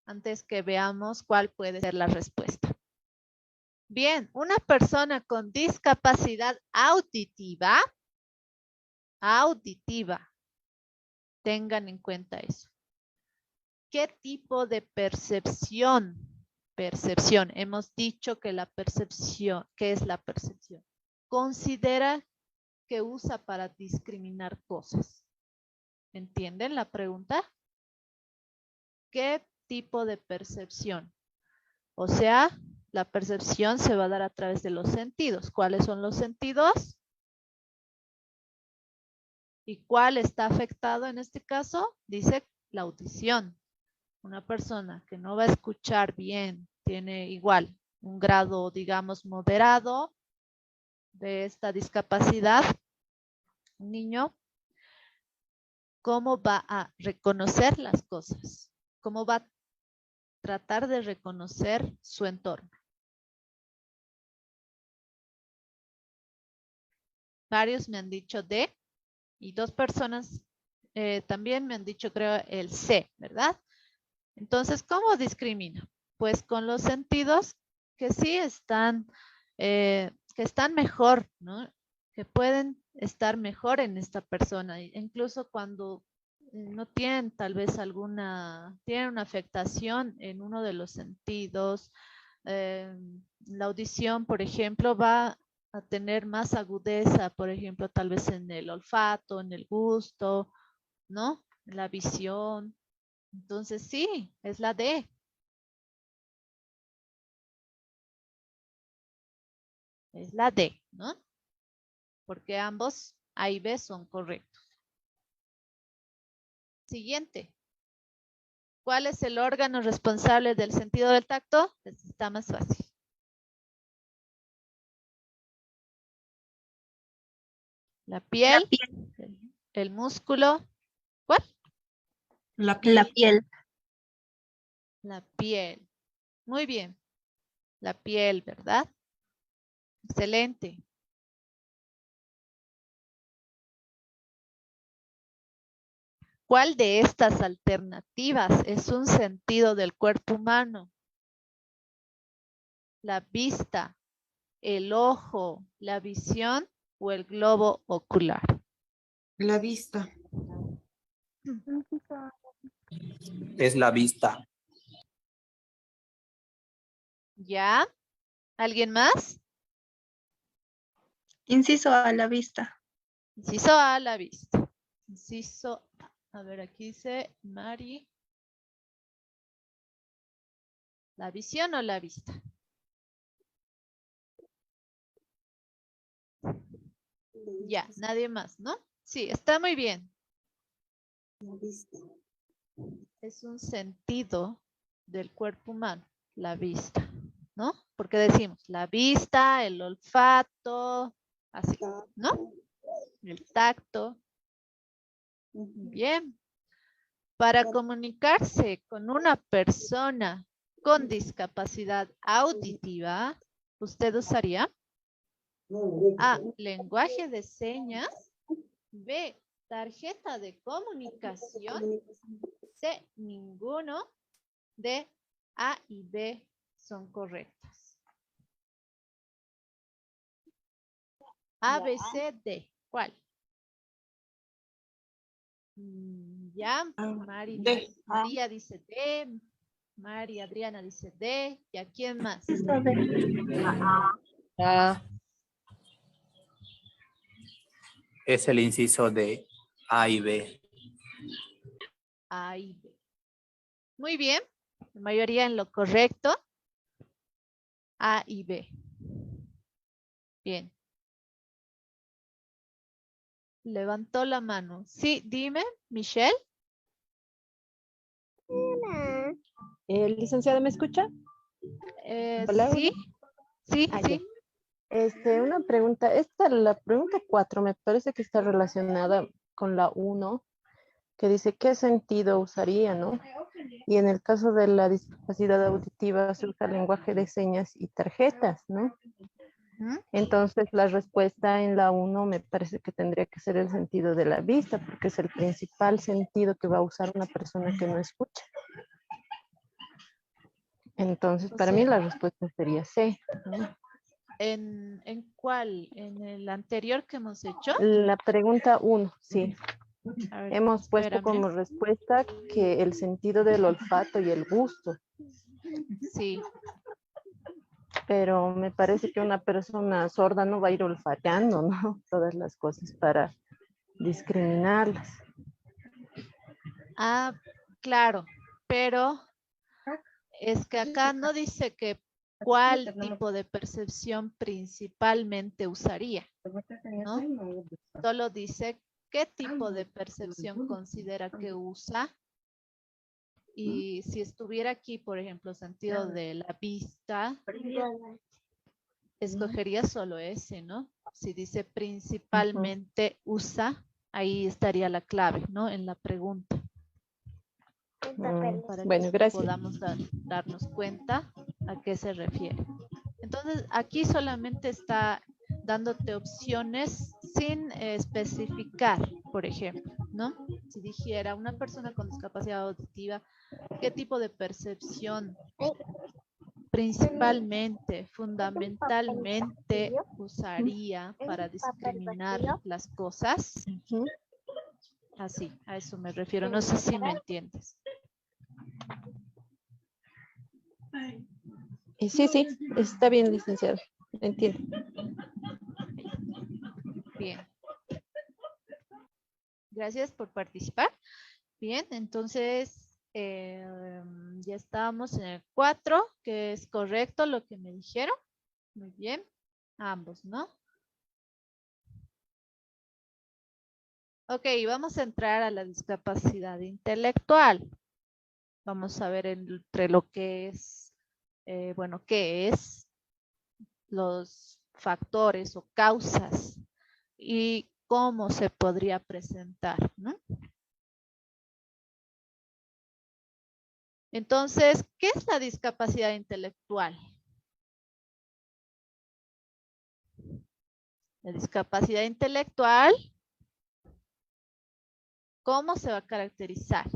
antes que veamos cuál puede ser la respuesta. Bien, una persona con discapacidad auditiva, tengan en cuenta eso. ¿Qué tipo de percepción? Percepción. Hemos dicho que la percepción, ¿qué es la percepción? Considera que usa para discriminar cosas. ¿Entienden la pregunta? ¿Qué tipo de percepción? O sea, la percepción se va a dar a través de los sentidos. ¿Cuáles son los sentidos? ¿Y cuál está afectado en este caso? Dice la audición. Una persona que no va a escuchar bien, tiene igual un grado, digamos, moderado de esta discapacidad, un niño, ¿cómo va a reconocer las cosas? ¿Cómo va a tratar de reconocer su entorno? Varios me han dicho D y dos personas también me han dicho, creo, el C, ¿verdad? Entonces, ¿cómo discrimina? Pues con los sentidos que sí están, que están mejor, ¿no? Que pueden estar mejor en esta persona, incluso cuando no tienen tal vez tienen una afectación en uno de los sentidos. La audición, por ejemplo, va a tener más agudeza, por ejemplo, tal vez en el olfato, en el gusto, ¿no? La visión. Entonces sí, es la D. Es la D, ¿no? Porque ambos A y B son correctos. Siguiente. ¿Cuál es el órgano responsable del sentido del tacto? Pues está más fácil. La piel, el músculo. ¿Cuál? La piel. La piel. Muy bien. La piel, ¿verdad? Excelente. ¿Cuál de estas alternativas es un sentido del cuerpo humano? La vista, el ojo, la visión o el globo ocular. La vista. Es la vista. ¿Ya? ¿Alguien más? Inciso A, la vista. Inciso A, la vista. Inciso A. A ver, aquí dice Mari. ¿La visión o la vista? Ya, nadie más, ¿no? Sí, está muy bien. La vista. Es un sentido del cuerpo humano, la vista, ¿no? Porque decimos la vista, el olfato, así, ¿no? El tacto. Bien. Para comunicarse con una persona con discapacidad auditiva, ¿usted usaría? A, lenguaje de señas. B, tarjeta de comunicación. C, ninguno. D, A y B son correctas. A, B, C, D. ¿Cuál? Ya, María dice D. María Adriana dice D. ¿Y a quién más? Es el inciso de A y B. A y B. Muy bien. La mayoría en lo correcto. A y B. Bien. Levantó la mano. Sí, dime, Michelle. Licenciada, ¿me escucha? Hola, Sí, sí, sí. Una pregunta. La pregunta 4 me parece que está relacionada con la 1, que dice qué sentido usaría, ¿no? Y en el caso de la discapacidad auditiva se usa lenguaje de señas y tarjetas, ¿no? Entonces la respuesta en la 1 me parece que tendría que ser el sentido de la vista, porque es el principal sentido que va a usar una persona que no escucha. Entonces, O para mí sea, la respuesta sería C, ¿no? ¿En cuál? ¿En el anterior que hemos hecho? La pregunta 1, sí. A ver, Hemos puesto espérame. como respuesta que el sentido del olfato y el gusto, Sí, pero me parece que una persona sorda no va a ir olfateando, ¿no? Todas las cosas para discriminarlas. claro, pero es que acá no dice que cuál tipo de percepción principalmente usaría, ¿no? Solo dice qué tipo de percepción considera que usa. Y si estuviera aquí, por ejemplo, sentido de la vista, escogería solo ese, ¿no? Si dice principalmente usa, ahí estaría la clave, ¿no? En la pregunta. Para Bueno, que gracias. podamos darnos cuenta a qué se refiere. Entonces, aquí solamente está dándote opciones sin especificar, por ejemplo, ¿no? Si dijera una persona con discapacidad auditiva, ¿qué tipo de percepción principalmente, fundamentalmente usaría para discriminar las cosas? Ujú. Así, a eso me refiero. No sé si me entiendes. Y sí, está bien, licenciado. Entiendo. Bien. Gracias por participar. Bien, entonces ya estábamos en el 4, que es correcto lo que me dijeron. Muy bien. Ambos, ¿no? Ok, vamos a entrar a la discapacidad intelectual. Vamos a ver entre lo que es, bueno, qué es, los factores o causas y cómo se podría presentar, ¿no? Entonces, ¿qué es la discapacidad intelectual? La discapacidad intelectual, ¿cómo se va a caracterizar?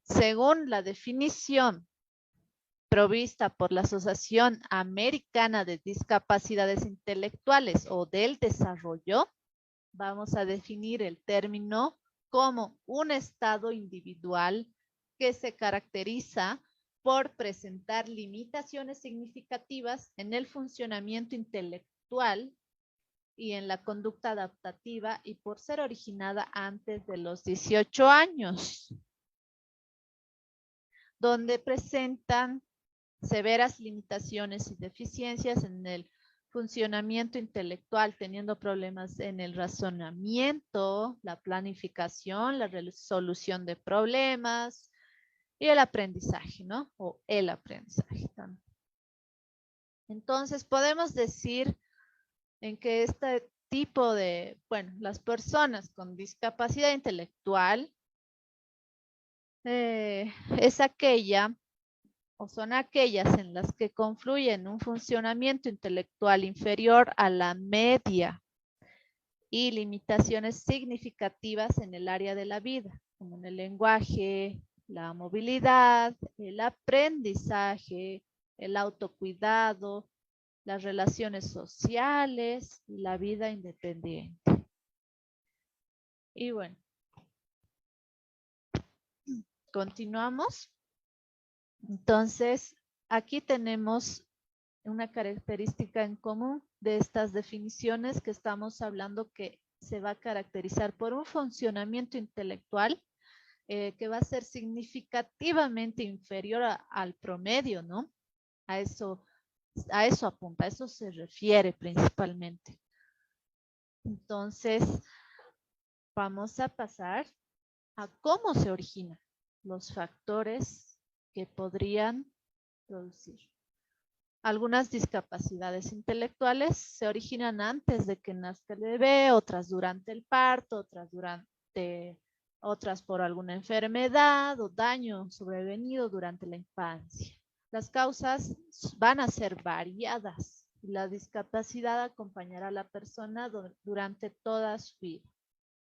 Según la definición provista por la Asociación Americana de Discapacidades Intelectuales o del Desarrollo, vamos a definir el término como un estado individual que se caracteriza por presentar limitaciones significativas en el funcionamiento intelectual y en la conducta adaptativa y por ser originada antes de los 18 años, donde presentan severas limitaciones y deficiencias en el funcionamiento intelectual, teniendo problemas en el razonamiento, la planificación, la resolución de problemas y el aprendizaje, ¿no? O el aprendizaje también. Entonces, podemos decir en que este tipo de, bueno, las personas con discapacidad intelectual es aquella o son aquellas en las que confluyen un funcionamiento intelectual inferior a la media y limitaciones significativas en el área de la vida, como en el lenguaje, la movilidad, el aprendizaje, el autocuidado, las relaciones sociales y la vida independiente. Y bueno, continuamos. Entonces, aquí tenemos una característica en común de estas definiciones que estamos hablando que se va a caracterizar por un funcionamiento intelectual que va a ser significativamente inferior al promedio, ¿no? A eso apunta, a eso se refiere principalmente. Entonces, vamos a pasar a cómo se originan los factores que podrían producir. Algunas discapacidades intelectuales se originan antes de que nazca el bebé, otras durante el parto, otras por alguna enfermedad o daño sobrevenido durante la infancia. Las causas van a ser variadas y la discapacidad acompañará a la persona durante toda su vida.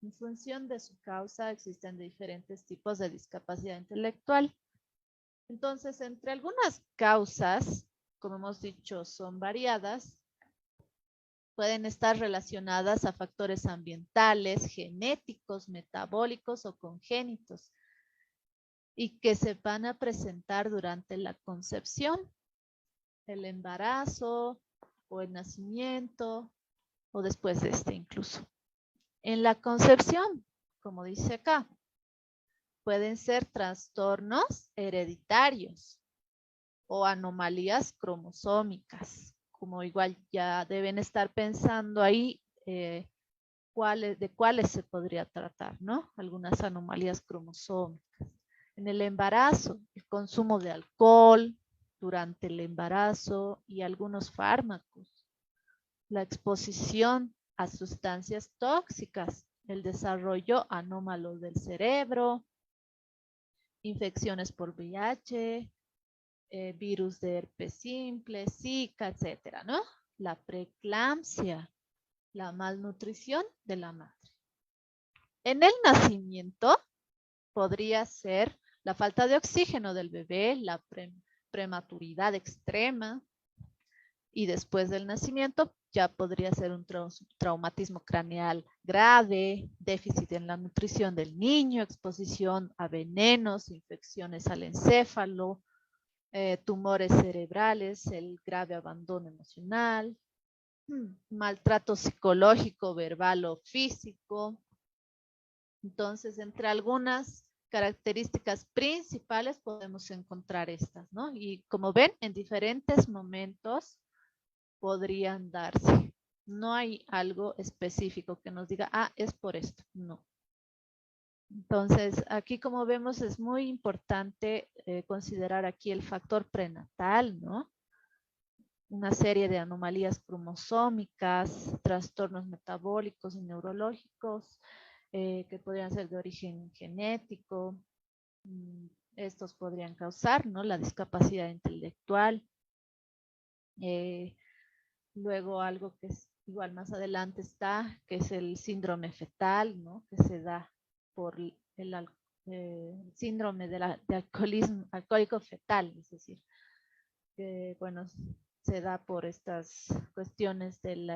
En función de su causa existen diferentes tipos de discapacidad intelectual. Entonces, entre algunas causas, como hemos dicho, son variadas, pueden estar relacionadas a factores ambientales, genéticos, metabólicos o congénitos, y que se van a presentar durante la concepción, el embarazo o el nacimiento o después de este incluso. En la concepción, como dice acá, pueden ser trastornos hereditarios o anomalías cromosómicas, como igual ya deben estar pensando ahí de cuáles se podría tratar, ¿no? Algunas anomalías cromosómicas. En el embarazo, el consumo de alcohol durante el embarazo y algunos fármacos. La exposición a sustancias tóxicas, el desarrollo anómalo del cerebro, infecciones por VIH, virus de herpes simple, Zika, etcétera, ¿no? La preeclampsia, la malnutrición de la madre. En el nacimiento podría ser la falta de oxígeno del bebé, la prematuridad extrema, y después del nacimiento ya podría ser un traumatismo craneal grave, déficit en la nutrición del niño, exposición a venenos, infecciones al encéfalo, tumores cerebrales, el grave abandono emocional, maltrato psicológico, verbal o físico. Entonces, entre algunas características principales podemos encontrar estas, ¿no? Y como ven, en diferentes momentos podrían darse. No hay algo específico que nos diga, ah, es por esto. No. Entonces, aquí como vemos es muy importante considerar aquí el factor prenatal, ¿no? Una serie de anomalías cromosómicas, trastornos metabólicos y neurológicos que podrían ser de origen genético. Estos podrían causar, ¿no? La discapacidad intelectual. Luego algo que es igual más adelante está, que es el síndrome fetal, ¿no? Que se da por el síndrome de alcoholismo, alcohólico fetal, es decir, que bueno, se da por estas cuestiones del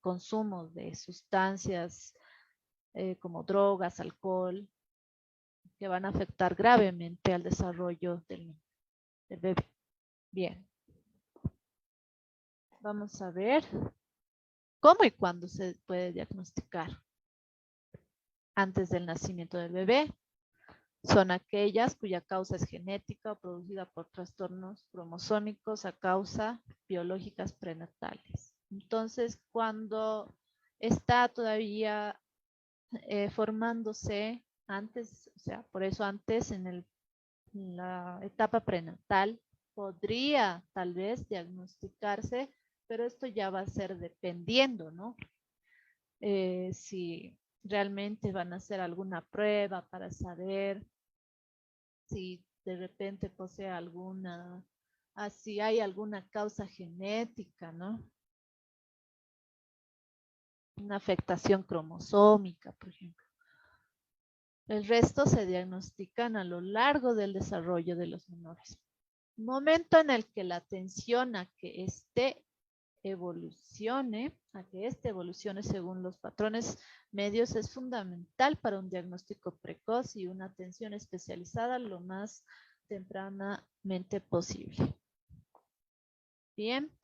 consumo de sustancias como drogas, alcohol, que van a afectar gravemente al desarrollo del bebé. Bien. Vamos a ver cómo y cuándo se puede diagnosticar. Antes del nacimiento del bebé. Son aquellas cuya causa es genética o producida por trastornos cromosómicos a causa biológicas prenatales. Entonces, cuando está todavía formándose antes, o sea, por eso antes en la etapa prenatal, podría tal vez diagnosticarse, pero esto ya va a ser dependiendo, ¿no? Si realmente van a hacer alguna prueba para saber si de repente posee alguna, si hay alguna causa genética, ¿no? Una afectación cromosómica, por ejemplo. El resto se diagnostican a lo largo del desarrollo de los menores. Momento en el que la atención a que este evolucione según los patrones medios es fundamental para un diagnóstico precoz y una atención especializada lo más tempranamente posible. Bien.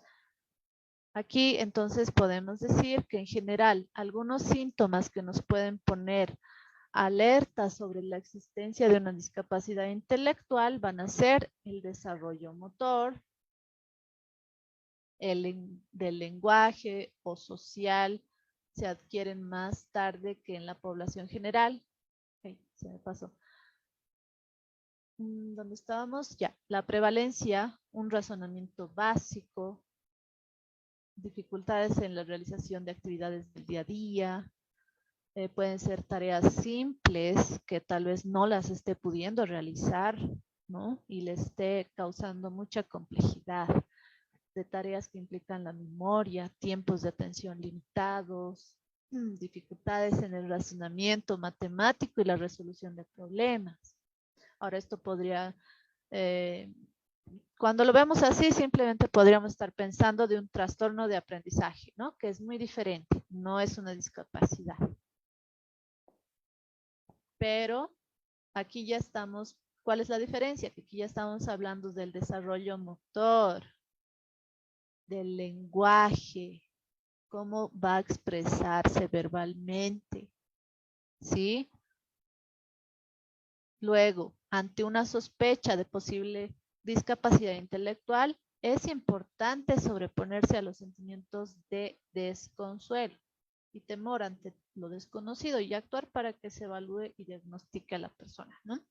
Aquí entonces podemos decir que en general algunos síntomas que nos pueden poner alerta sobre la existencia de una discapacidad intelectual van a ser el desarrollo motor, del lenguaje o social se adquieren más tarde que en la población general. Se me pasó. ¿Dónde estábamos? Ya, la prevalencia, un razonamiento básico, dificultades en la realización de actividades del día a día, pueden ser tareas simples que tal vez no las esté pudiendo realizar, ¿no? Y le esté causando mucha complejidad, de tareas que implican la memoria, tiempos de atención limitados, dificultades en el razonamiento matemático y la resolución de problemas. Ahora esto podría, cuando lo vemos así, simplemente podríamos estar pensando de un trastorno de aprendizaje, ¿no? Que es muy diferente, no es una discapacidad. Pero aquí ya estamos, ¿cuál es la diferencia? Que aquí ya estamos hablando del desarrollo motor, del lenguaje, cómo va a expresarse verbalmente, ¿sí? Luego, ante una sospecha de posible discapacidad intelectual, es importante sobreponerse a los sentimientos de desconsuelo y temor ante lo desconocido y actuar para que se evalúe y diagnostique a la persona, ¿no?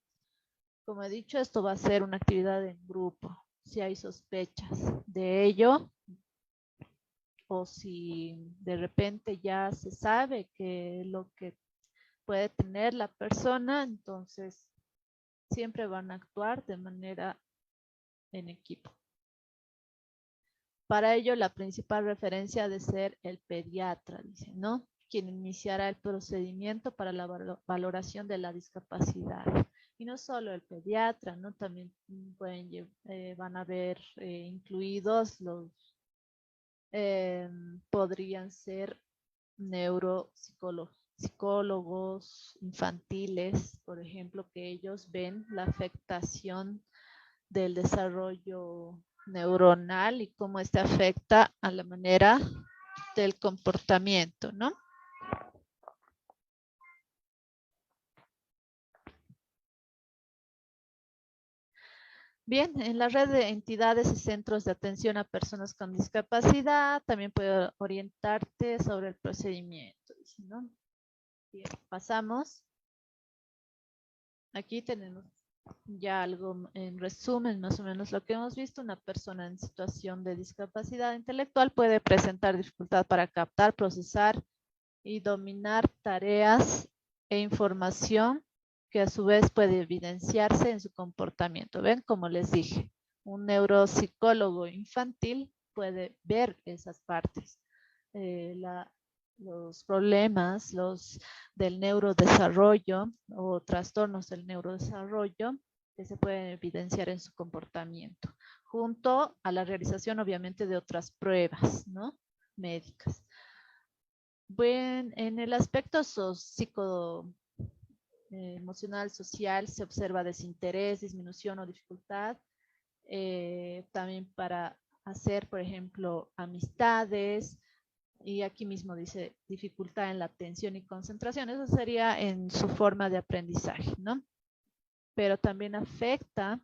Como he dicho, esto va a ser una actividad en grupo. Si hay sospechas de ello, o si de repente ya se sabe que lo que puede tener la persona, entonces siempre van a actuar de manera en equipo. Para ello, la principal referencia ha de ser el pediatra, dice, ¿no? Quien iniciará el procedimiento para la valoración de la discapacidad. Y no solo el pediatra, ¿no? También van a haber incluidos los, podrían ser neuropsicólogos infantiles, por ejemplo, que ellos ven la afectación del desarrollo neuronal y cómo este afecta a la manera del comportamiento, ¿no? Bien, en la red de entidades y centros de atención a personas con discapacidad, también puedo orientarte sobre el procedimiento, ¿no? Bien, pasamos. Aquí tenemos ya algo en resumen, más o menos lo que hemos visto. Una persona en situación de discapacidad intelectual puede presentar dificultad para captar, procesar y dominar tareas e información que a su vez puede evidenciarse en su comportamiento. ¿Ven? Como les dije, un neuropsicólogo infantil puede ver esas partes. Los problemas del neurodesarrollo o trastornos del neurodesarrollo que se pueden evidenciar en su comportamiento, junto a la realización obviamente de otras pruebas, ¿no? Médicas. Bueno, en el aspecto emocional, social, se observa desinterés, disminución o dificultad, también para hacer, por ejemplo, amistades, y aquí mismo dice dificultad en la atención y concentración. Eso sería en su forma de aprendizaje, ¿no? Pero también afecta